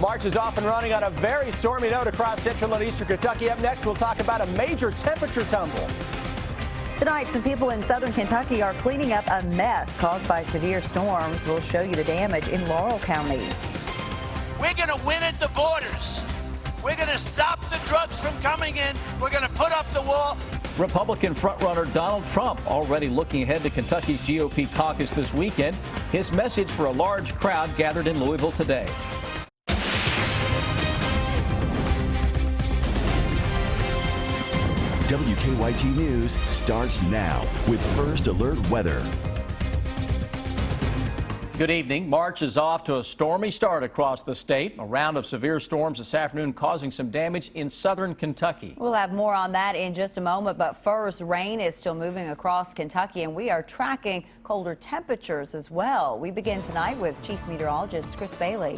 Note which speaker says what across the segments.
Speaker 1: March is off and running on a very stormy note across central and eastern Kentucky. Up next, we'll talk about a major temperature tumble.
Speaker 2: Tonight, some people in southern Kentucky are cleaning up a mess caused by severe storms. We'll show you the damage in Laurel County.
Speaker 3: We're going to win at the borders. We're going to stop the drugs from coming in. We're going to put up the wall.
Speaker 4: Republican frontrunner Donald Trump already looking ahead to Kentucky's GOP caucus this weekend. His message for a large crowd gathered in Louisville today.
Speaker 5: WKYT News starts now with First Alert Weather.
Speaker 4: Good evening. March is off to a stormy start across the state. A round of severe storms this afternoon causing some damage in southern Kentucky.
Speaker 2: We'll have more on that in just a moment, but first, rain is still moving across Kentucky, and we are tracking colder temperatures as well. We begin tonight with Chief Meteorologist Chris Bailey.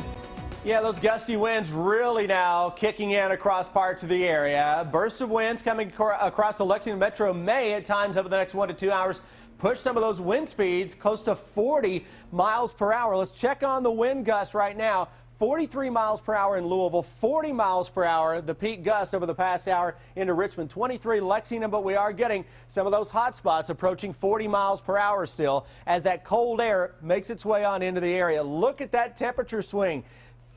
Speaker 1: Yeah, those gusty winds really now kicking in across parts of the area. Bursts of winds coming across the Lexington Metro may at times over the next 1 to 2 hours push some of those wind speeds close to 40 miles per hour. Let's check on the wind gusts right now. 43 miles per hour in Louisville, 40 miles per hour, the peak gust over the past hour into Richmond, 23 Lexington, but we are getting some of those hot spots approaching 40 miles per hour still as that cold air makes its way on into the area. Look at that temperature swing.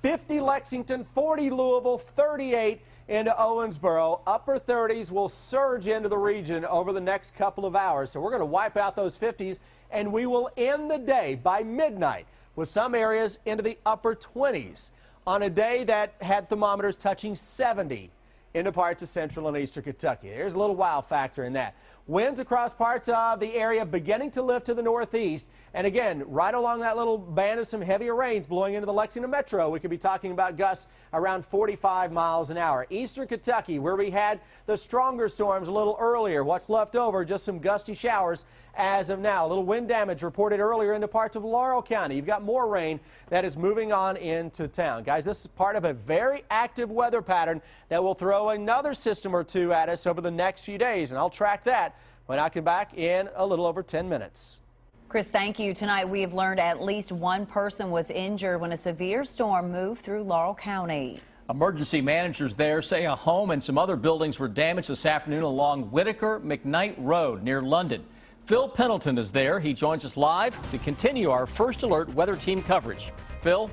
Speaker 1: 50 Lexington, 40 Louisville, 38 into Owensboro. Upper 30s will surge into the region over the next couple of hours. So we're going to wipe out those 50s, and we will end the day by midnight with some areas into the upper 20s on a day that had thermometers touching 70 into parts of central and eastern Kentucky. There's a little wow factor in that. Winds across parts of the area beginning to lift to the northeast. And again, right along that little band of some heavier rains blowing into the Lexington Metro, we could be talking about gusts around 45 miles an hour. Eastern Kentucky, where we had the stronger storms a little earlier. What's left over, just some gusty showers as of now. A little wind damage reported earlier into parts of Laurel County. You've got more rain that is moving on into town. Guys, this is part of a very active weather pattern that will throw another system or two at us over the next few days, and I'll track that when I come back in a little over 10 minutes.
Speaker 2: Chris, thank you. Tonight, we have learned at least one person was injured when a severe storm moved through Laurel County.
Speaker 4: Emergency managers there say a home and some other buildings were damaged this afternoon along Whitaker-McKnight Road near London. Phil Pendleton is there. He joins us live to continue our First Alert weather team coverage. Phil?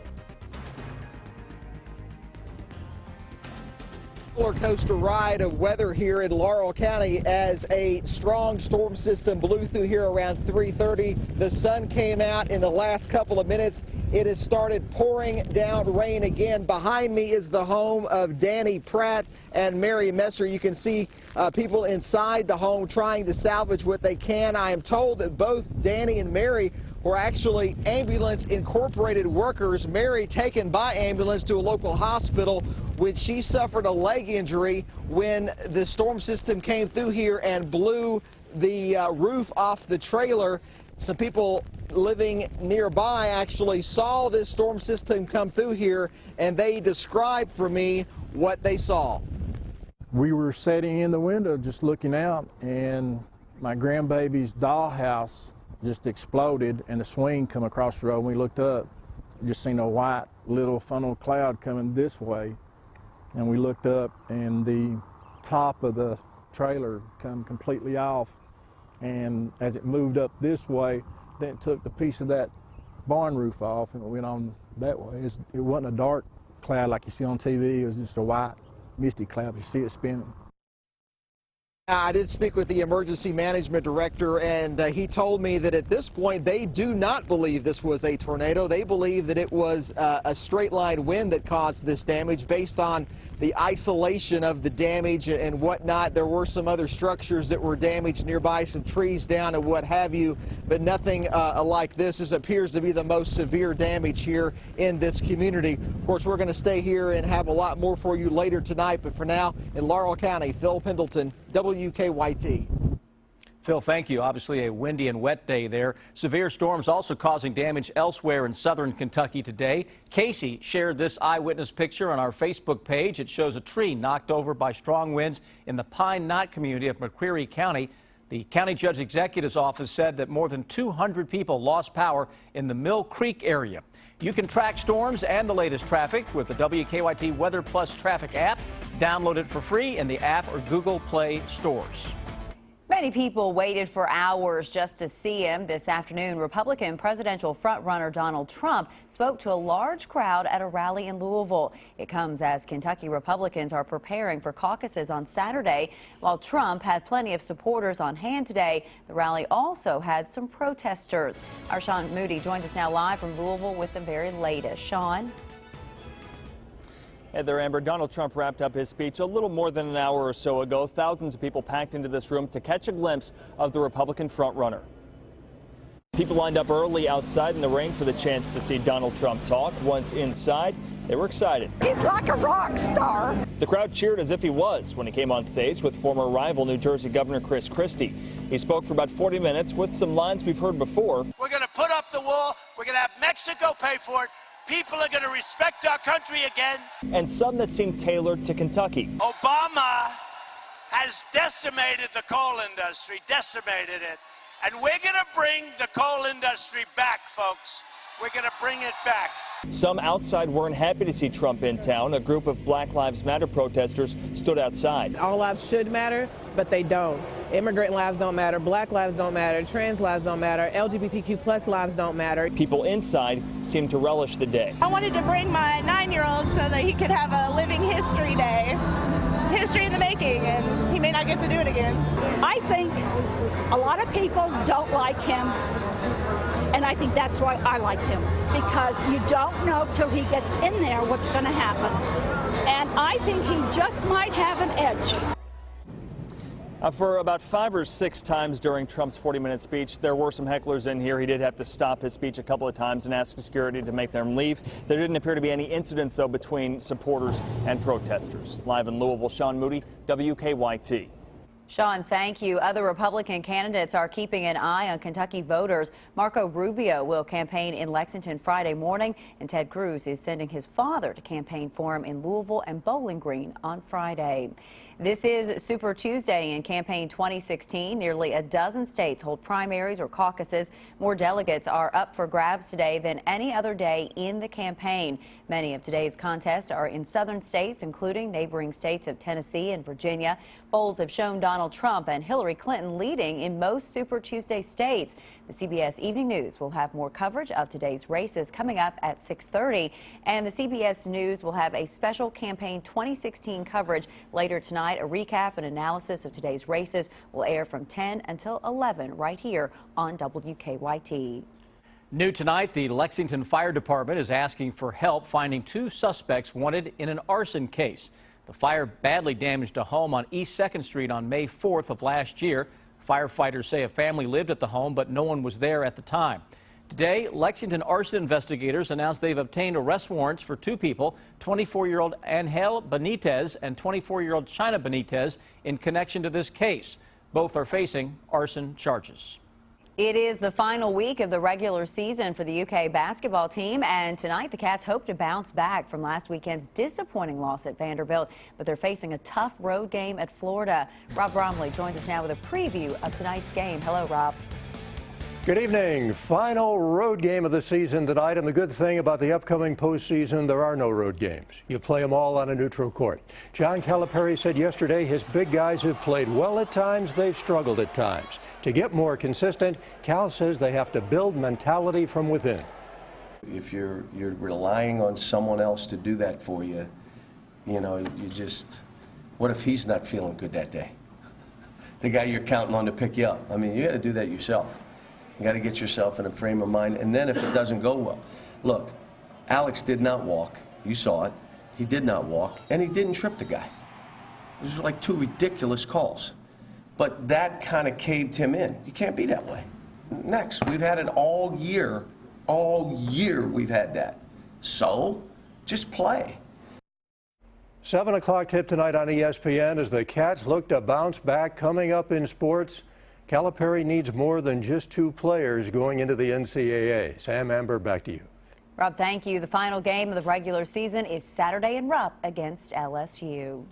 Speaker 6: Roller coaster ride of weather here in Laurel County as a strong storm system blew through here around 3:30. The sun came out in the last couple of minutes. It has started pouring down rain again. Behind me is the home of Danny Pratt and Mary Messer. You can see people inside the home trying to salvage what they can. I am told that both Danny and Mary were actually ambulance incorporated workers. Mary taken by ambulance to a local hospital when she suffered a leg injury when the storm system came through here and blew the roof off the trailer. Some people living nearby actually saw this storm system come through here, and they described for me what they saw.
Speaker 7: We were sitting in the window just looking out, and my grandbaby's dollhouse just exploded and the swing come across the road. When we looked up, just seen a white little funnel cloud coming this way, and we looked up and the top of the trailer come completely off, and as it moved up this way, then it took the piece of that barn roof off and it went on that way. It wasn't a dark cloud like you see on TV. It was just a white misty cloud. You see it spinning.
Speaker 6: I did speak with the emergency management director, and he told me that at this point they do not believe this was a tornado. They believe that it was a straight line wind that caused this damage based on the isolation of the damage and whatnot. There were some other structures that were damaged nearby, some trees down and what have you, but nothing like this. This appears to be the most severe damage here in this community. Of course, we're going to stay here and have a lot more for you later tonight, but for now, in Laurel County, Phil Pendleton, WKYT.
Speaker 4: Phil, thank you. Obviously a windy and wet day there. Severe storms also causing damage elsewhere in southern Kentucky today. Casey shared this eyewitness picture on our Facebook page. It shows a tree knocked over by strong winds in the Pine Knot community of McCreary County. The county judge executive's office said that more than 200 people lost power in the Mill Creek area. You can track storms and the latest traffic with the WKYT Weather Plus Traffic app. Download it for free in the app or Google Play stores.
Speaker 2: Many people waited for hours just to see him. This afternoon, Republican presidential frontrunner Donald Trump spoke to a large crowd at a rally in Louisville. It comes as Kentucky Republicans are preparing for caucuses on Saturday. While Trump had plenty of supporters on hand today, the rally also had some protesters. Our Sean Moody joins us now live from Louisville with the very latest. Sean?
Speaker 8: Hey there, Amber. Donald Trump wrapped up his speech a little more than an hour or so ago. Thousands of people packed into this room to catch a glimpse of the Republican frontrunner. People lined up early outside in the rain for the chance to see Donald Trump talk. Once inside, they were excited.
Speaker 9: He's like a rock star.
Speaker 8: The crowd cheered as if he was when he came on stage with former rival New Jersey Governor Chris Christie. He spoke for about 40 minutes with some lines we've heard before.
Speaker 3: We're going to put up the wall. We're going to have Mexico pay for it. People are going to respect our country again.
Speaker 8: And some that seemed tailored to Kentucky.
Speaker 3: Obama has decimated the coal industry, decimated it. And we're going to bring the coal industry back, folks. We're going to bring it back.
Speaker 8: Some outside weren't happy to see Trump in town. A group of Black Lives Matter protesters stood outside.
Speaker 10: All lives should matter, but they don't. Immigrant lives don't matter, black lives don't matter, trans lives don't matter, LGBTQ plus lives don't matter.
Speaker 8: People inside seemed to relish the day.
Speaker 9: I wanted to bring my 9-year-old so that he could have a living history day. It's history in the making, and he may not get to do it again.
Speaker 11: I think a lot of people don't like him, and I think that's why I like him, because you don't know till he gets in there what's going to happen. And I think he just might have an edge.
Speaker 8: For about 5 or 6 times during Trump's 40-minute speech, there were some hecklers in here. He did have to stop his speech a couple of times and ask security to make them leave. There didn't appear to be any incidents, though, between supporters and protesters. Live in Louisville, Sean Moody, WKYT.
Speaker 2: Sean, thank you. Other Republican candidates are keeping an eye on Kentucky voters. Marco Rubio will campaign in Lexington Friday morning, and Ted Cruz is sending his father to campaign for him in Louisville and Bowling Green on Friday. This is Super Tuesday in campaign 2016. Nearly a dozen states hold primaries or caucuses. More delegates are up for grabs today than any other day in the campaign. Many of today's contests are in southern states, including neighboring states of Tennessee and Virginia. Polls have shown Donald Trump and Hillary Clinton leading in most Super Tuesday states. The CBS Evening News will have more coverage of today's races coming up at 6:30. And the CBS News will have a special campaign 2016 coverage later tonight. A recap and analysis of today's races will air from 10 until 11 right here on WKYT.
Speaker 4: New tonight, the Lexington Fire Department is asking for help finding 2 suspects wanted in an arson case. The fire badly damaged a home on East 2nd Street on May 4th of last year. Firefighters say a family lived at the home, but no one was there at the time. Today, Lexington Arson investigators announced they've obtained arrest warrants for 2 people, 24-year-old Angel Benitez and 24-year-old China Benitez, in connection to this case. Both are facing arson charges.
Speaker 2: It is the final week of the regular season for the UK basketball team, and tonight the Cats hope to bounce back from last weekend's disappointing loss at Vanderbilt, but they're facing a tough road game at Florida. Rob Bromley joins us now with a preview of tonight's game. Hello, Rob.
Speaker 12: Good evening. Final road game of the season tonight, and the good thing about the upcoming postseason, there are no road games. You play them all on a neutral court. John Calipari said yesterday his big guys have played well at times, they've struggled at times. To get more consistent, Cal says they have to build mentality from within.
Speaker 13: If you're relying on someone else to do that for you, you know, what if he's not feeling good that day? The guy you're counting on to pick you up. I mean, you got to do that yourself. You got to get yourself in a frame of mind, and then if it doesn't go well, look, Alex did not walk. You saw it. He did not walk, and he didn't trip the guy. These were like 2 ridiculous calls. But that kind of caved him in. You can't be that way. Next, we've had it all year. All year we've had that. So, just play.
Speaker 12: 7 o'clock tip tonight on ESPN as the Cats look to bounce back. Coming up in sports, Calipari needs more than just 2 players going into the NCAA. Sam, Amber, back to you.
Speaker 2: Rob, thank you. The final game of the regular season is Saturday in Rupp against LSU.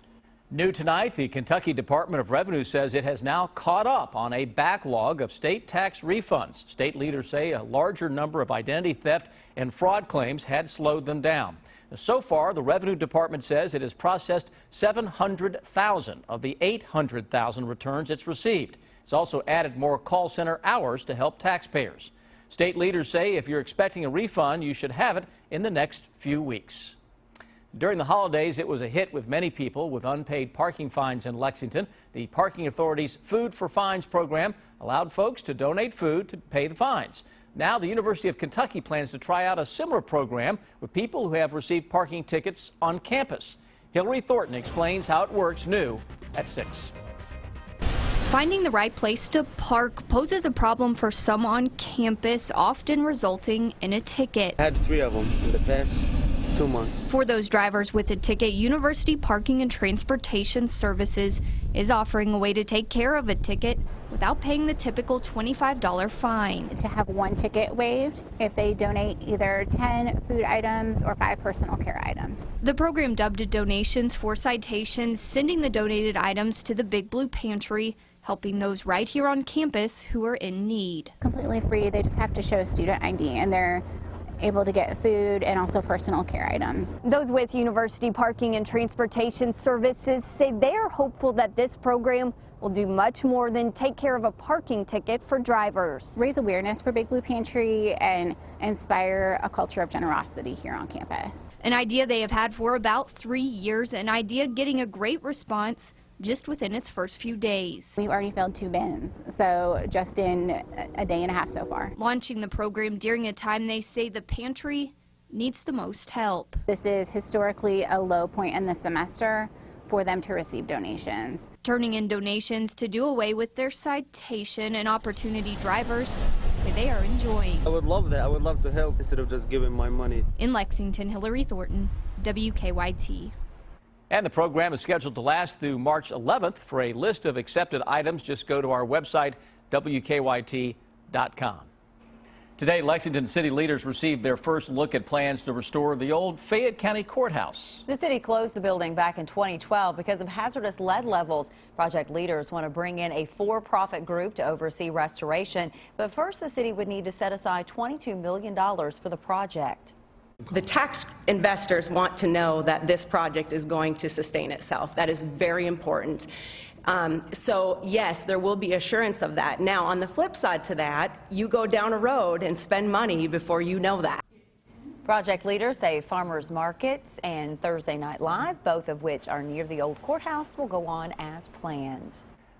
Speaker 4: New tonight, the Kentucky Department of Revenue says it has now caught up on a backlog of state tax refunds. State leaders say a larger number of identity theft and fraud claims had slowed them down. So far, the Revenue Department says it has processed 700,000 of the 800,000 returns it's received. It's also added more call center hours to help taxpayers. State leaders say if you're expecting a refund, you should have it in the next few weeks. During the holidays, it was a hit with many people with unpaid parking fines in Lexington. The Parking Authority's Food for Fines program allowed folks to donate food to pay the fines. Now, the University of Kentucky plans to try out a similar program with people who have received parking tickets on campus. Hillary Thornton explains how it works new at 6.
Speaker 14: Finding the right place to park poses a problem for some on campus, often resulting in a ticket.
Speaker 15: I had 3 of them in the past 2 months.
Speaker 14: For those drivers with a ticket, University Parking and Transportation Services is offering a way to take care of a ticket without paying the typical $25 fine.
Speaker 16: To have 1 ticket waived if they donate either 10 food items or 5 personal care items.
Speaker 14: The program dubbed donations for citations, sending the donated items to the Big Blue Pantry, helping those right here on campus who are in need.
Speaker 16: Completely free, they just have to show student ID and they're able to get food and also personal care items.
Speaker 14: Those with University Parking and Transportation Services say they are hopeful that this program will do much more than take care of a parking ticket for drivers.
Speaker 16: Raise awareness for Big Blue Pantry and inspire a culture of generosity here on campus.
Speaker 14: An idea they have had for about 3 years, an idea getting a great response just within its first few days.
Speaker 16: We've already filled 2 bins, so just in a day and a half so far.
Speaker 14: Launching the program during a time they say the pantry needs the most help.
Speaker 16: This is historically a low point in the semester for them to receive donations.
Speaker 14: Turning in donations to do away with their citation, and opportunity drivers say they are enjoying.
Speaker 15: I would love that. I would love to help instead of just giving my money.
Speaker 14: In Lexington, Hillary Thornton, WKYT.
Speaker 4: And the program is scheduled to last through March 11th. For a list of accepted items, just go to our website, WKYT.com. Today, Lexington city leaders received their first look at plans to restore the old Fayette County Courthouse.
Speaker 2: The city closed the building back in 2012 because of hazardous lead levels. Project leaders want to bring in a for-profit group to oversee restoration. But first, the city would need to set aside $22 million for the project.
Speaker 17: The tax investors want to know that this project is going to sustain itself. That is very important. So yes, there will be assurance of that. Now, on the flip side to that, you go down a road and spend money before you know that.
Speaker 2: Project leaders say farmers markets and Thursday Night Live, both of which are near the old courthouse, will go on as planned.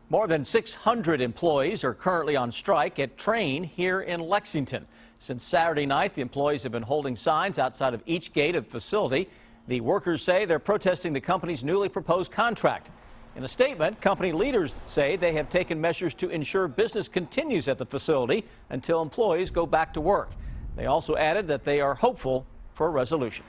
Speaker 4: More than 600 employees are currently on strike at Train here in Lexington. Since Saturday night, the employees have been holding signs outside of each gate of the facility. The workers say they're protesting the company's newly proposed contract. In a statement, company leaders say they have taken measures to ensure business continues at the facility until employees go back to work. They also added that they are hopeful for a resolution.